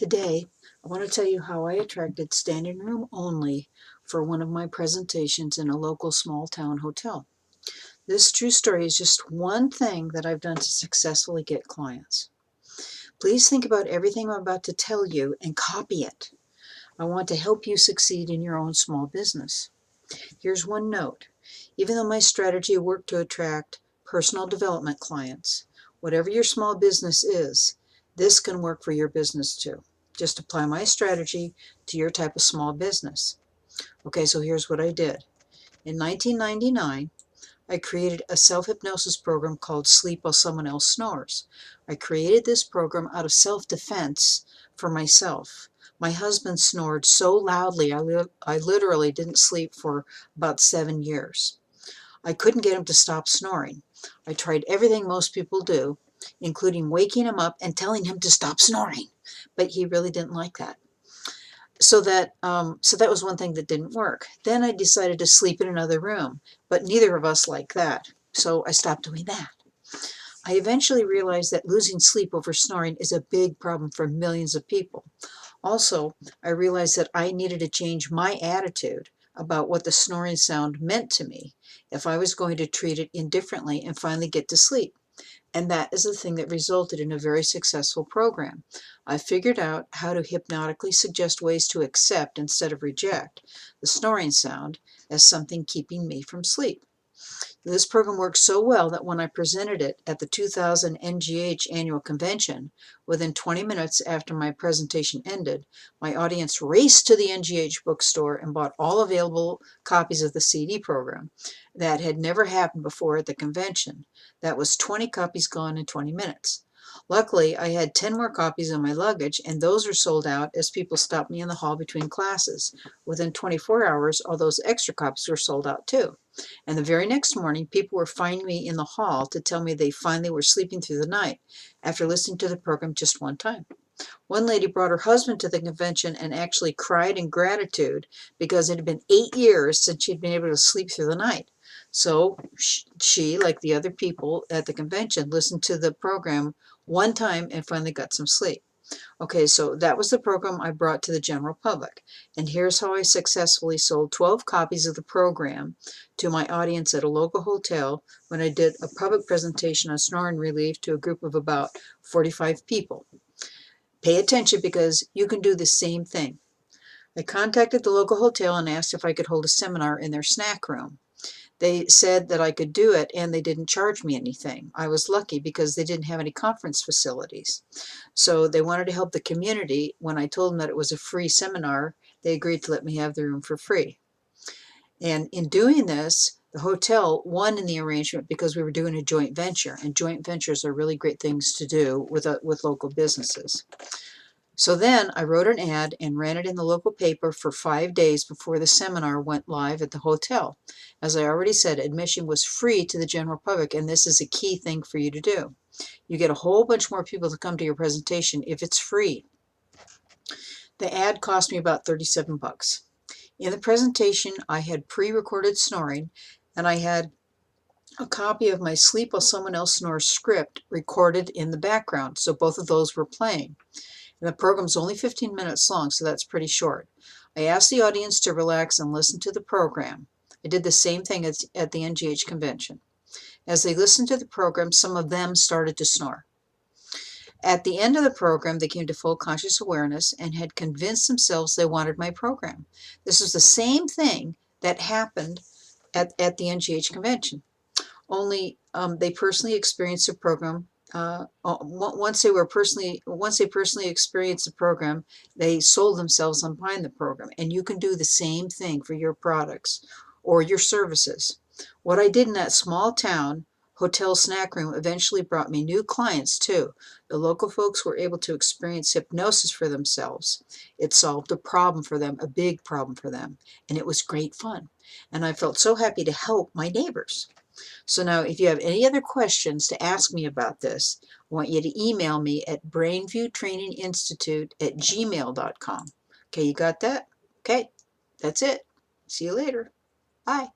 Today, I want to tell you how I attracted standing room only for one of my presentations in a local small town hotel. This true story is just one thing that I've done to successfully get clients. Please think about everything I'm about to tell you and copy it. I want to help you succeed in your own small business. Here's one note. Even though my strategy worked to attract personal development clients, whatever your small business is, this can work for your business too. Just apply my strategy to your type of small business. Okay, so here's what I did. In 1999, I created a self-hypnosis program called Sleep While Someone Else Snores. I created this program out of self-defense for myself. My husband snored so loudly, I literally didn't sleep for about 7 years. I couldn't get him to stop snoring. I tried everything most people do, including waking him up and telling him to stop snoring, but he really didn't like that. So that was one thing that didn't work. Then I decided to sleep in another room, but neither of us liked that, so I stopped doing that. I eventually realized that losing sleep over snoring is a big problem for millions of people. Also, I realized that I needed to change my attitude about what the snoring sound meant to me if I was going to treat it indifferently and finally get to sleep. And that is the thing that resulted in a very successful program. I figured out how to hypnotically suggest ways to accept instead of reject the snoring sound as something keeping me from sleep. This program worked so well that when I presented it at the 2000 NGH annual convention, within 20 minutes after my presentation ended, my audience raced to the NGH bookstore and bought all available copies of the CD program. That had never happened before at the convention. That was 20 copies gone in 20 minutes. Luckily, I had 10 more copies in my luggage, and those were sold out as people stopped me in the hall between classes. Within 24 hours, all those extra copies were sold out too. And the very next morning, people were finding me in the hall to tell me they finally were sleeping through the night after listening to the program just one time. One lady brought her husband to the convention and actually cried in gratitude because it had been 8 years since she'd been able to sleep through the night. So she, like the other people at the convention, listened to the program one time and finally got some sleep. Okay, so that was the program I brought to the general public. And here's how I successfully sold 12 copies of the program to my audience at a local hotel when I did a public presentation on snoring relief to a group of about 45 people. Pay attention because you can do the same thing. I contacted the local hotel and asked if I could hold a seminar in their snack room. They said that I could do it and they didn't charge me anything. I was lucky because they didn't have any conference facilities. So they wanted to help the community. When I told them that it was a free seminar, they agreed to let me have the room for free. And in doing this, the hotel won in the arrangement because we were doing a joint venture, and joint ventures are really great things to do with local businesses. So then I wrote an ad and ran it in the local paper for 5 days before the seminar went live at the hotel. As I already said, admission was free to the general public, and this is a key thing for you to do. You get a whole bunch more people to come to your presentation if it's free. The ad cost me about 37 bucks. In the presentation, I had pre-recorded snoring, and I had a copy of my Sleep While Someone Else Snores script recorded in the background, so both of those were playing. And the program's only 15 minutes long, so that's pretty short. I asked the audience to relax and listen to the program. I did the same thing at the NGH convention. As they listened to the program, some of them started to snore. At the end of the program, they came to full conscious awareness and had convinced themselves they wanted my program. This was the same thing that happened at the NGH convention. Only they personally experienced the program. Once they personally experienced the program, they sold themselves on buying the program. And you can do the same thing for your products or your services. What I did in that small town hotel snack room eventually brought me new clients too. The local folks were able to experience hypnosis for themselves. It solved a problem for them, a big problem for them, and it was great fun. And I felt so happy to help my neighbors. So now, if you have any other questions to ask me about this, I want you to email me at brainviewtraininginstitute@gmail.com. Okay, you got that? Okay, that's it. See you later. Bye.